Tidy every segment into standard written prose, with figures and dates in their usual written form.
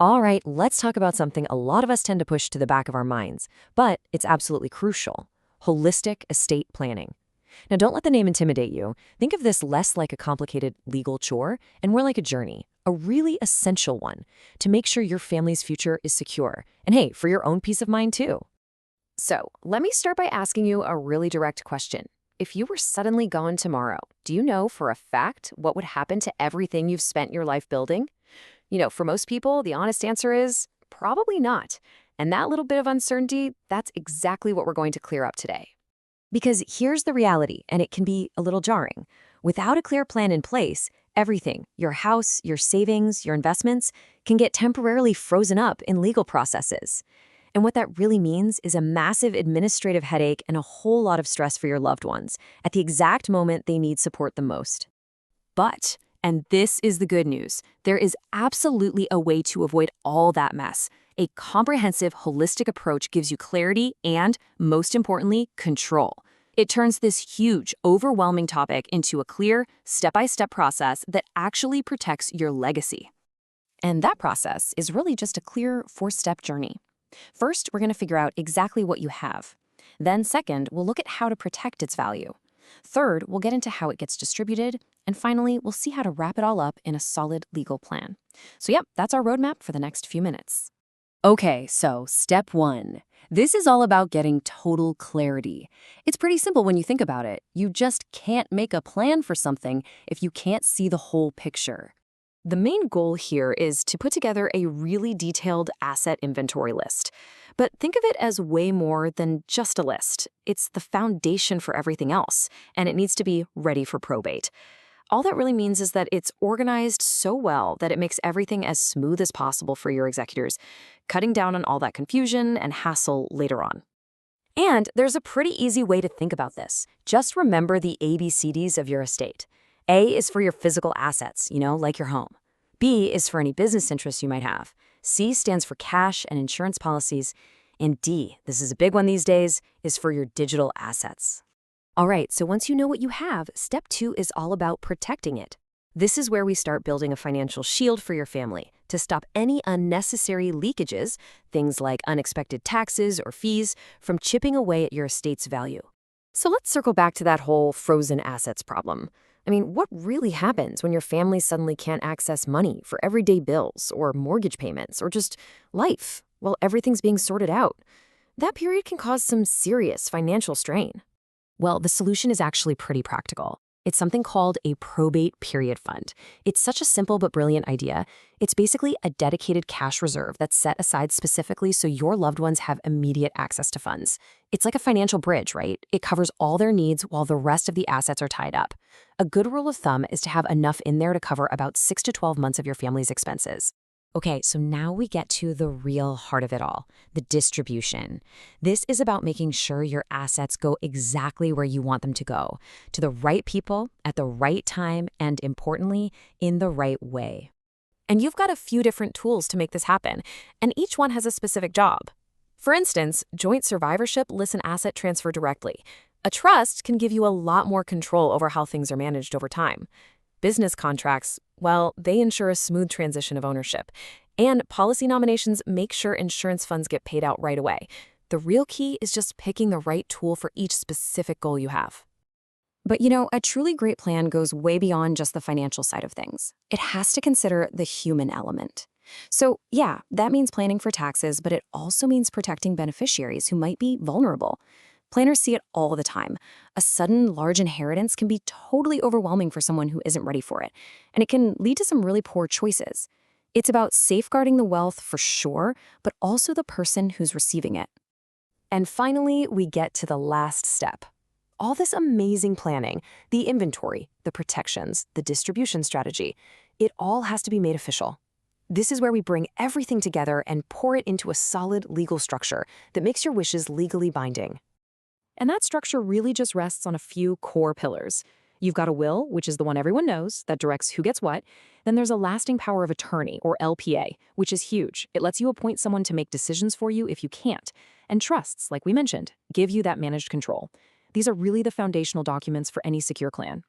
All right, let's talk about something a lot of us tend to push to the back of our minds, but it's absolutely crucial: holistic estate planning. Now, don't let the name intimidate you. Think of this less like a complicated legal chore and more like a journey, a really essential one, to make sure your family's future is secure. And hey, for your own peace of mind, too. So, let me start by asking you a really direct question. If you were suddenly gone tomorrow, do you know for a fact what would happen to everything you've spent your life building? For most people, the honest answer is probably not. And that little bit of uncertainty, that's exactly what we're going to clear up today. Because here's the reality, and it can be a little jarring. Without a clear plan in place, everything, your house, your savings, your investments, can get temporarily frozen up in legal processes. And what that really means is a massive administrative headache and a whole lot of stress for your loved ones at the exact moment they need support the most. But, and this is the good news, there is absolutely a way to avoid all that mess. A comprehensive, holistic approach gives you clarity and, most importantly, control. It turns this huge, overwhelming topic into a clear, step-by-step process that actually protects your legacy. And that process is really just a clear 4-step journey. First, we're going to figure out exactly what you have. Then second, we'll look at how to protect its value. Third, we'll get into how it gets distributed. And finally, we'll see how to wrap it all up in a solid legal plan. So yep, that's our roadmap for the next few minutes. Okay, so step 1. This is all about getting total clarity. It's pretty simple when you think about it. You just can't make a plan for something if you can't see the whole picture. The main goal here is to put together a really detailed asset inventory list. But think of it as way more than just a list. It's the foundation for everything else, and it needs to be ready for probate. All that really means is that it's organized so well that it makes everything as smooth as possible for your executors, cutting down on all that confusion and hassle later on. And there's a pretty easy way to think about this. Just remember the ABCDs of your estate. A is for your physical assets, like your home. B is for any business interests you might have. C stands for cash and insurance policies. And D, this is a big one these days, is for your digital assets. All right, so once you know what you have, step 2 is all about protecting it. This is where we start building a financial shield for your family to stop any unnecessary leakages, things like unexpected taxes or fees, from chipping away at your estate's value. So let's circle back to that whole frozen assets problem. What really happens when your family suddenly can't access money for everyday bills or mortgage payments or just life while everything's being sorted out? That period can cause some serious financial strain. Well, the solution is actually pretty practical. It's something called a probate period fund. It's such a simple but brilliant idea. It's basically a dedicated cash reserve that's set aside specifically so your loved ones have immediate access to funds. It's like a financial bridge, right? It covers all their needs while the rest of the assets are tied up. A good rule of thumb is to have enough in there to cover about 6 to 12 months of your family's expenses. Okay, so now we get to the real heart of it all, the distribution. This is about making sure your assets go exactly where you want them to go, to the right people, at the right time, and importantly, in the right way. And you've got a few different tools to make this happen, and each one has a specific job. For instance, joint survivorship lists an asset transfer directly. A trust can give you a lot more control over how things are managed over time. Business contracts, well, they ensure a smooth transition of ownership. And policy nominations make sure insurance funds get paid out right away. The real key is just picking the right tool for each specific goal you have. But a truly great plan goes way beyond just the financial side of things. It has to consider the human element. So yeah, that means planning for taxes, but it also means protecting beneficiaries who might be vulnerable. Planners see it all the time. A sudden, large inheritance can be totally overwhelming for someone who isn't ready for it, and it can lead to some really poor choices. It's about safeguarding the wealth for sure, but also the person who's receiving it. And finally, we get to the last step. All this amazing planning, the inventory, the protections, the distribution strategy, it all has to be made official. This is where we bring everything together and pour it into a solid legal structure that makes your wishes legally binding. And that structure really just rests on a few core pillars. You've got a will, which is the one everyone knows, that directs who gets what. Then there's a lasting power of attorney, or LPA, which is huge. It lets you appoint someone to make decisions for you if you can't. And trusts, like we mentioned, give you that managed control. These are really the foundational documents for any secure clan.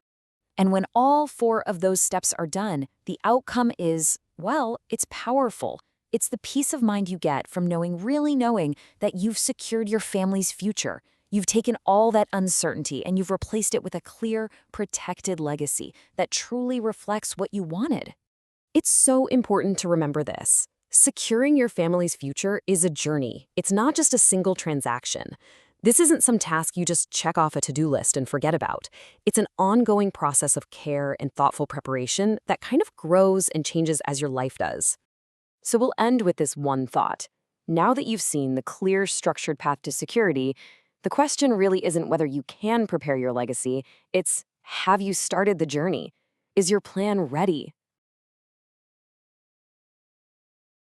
And when all 4 of those steps are done, the outcome is, well, it's powerful. It's the peace of mind you get from really knowing that you've secured your family's future. You've taken all that uncertainty and you've replaced it with a clear, protected legacy that truly reflects what you wanted. It's so important to remember this. Securing your family's future is a journey. It's not just a single transaction. This isn't some task you just check off a to-do list and forget about. It's an ongoing process of care and thoughtful preparation that kind of grows and changes as your life does. So we'll end with this one thought. Now that you've seen the clear, structured path to security, the question really isn't whether you can prepare your legacy, it's have you started the journey? Is your plan ready?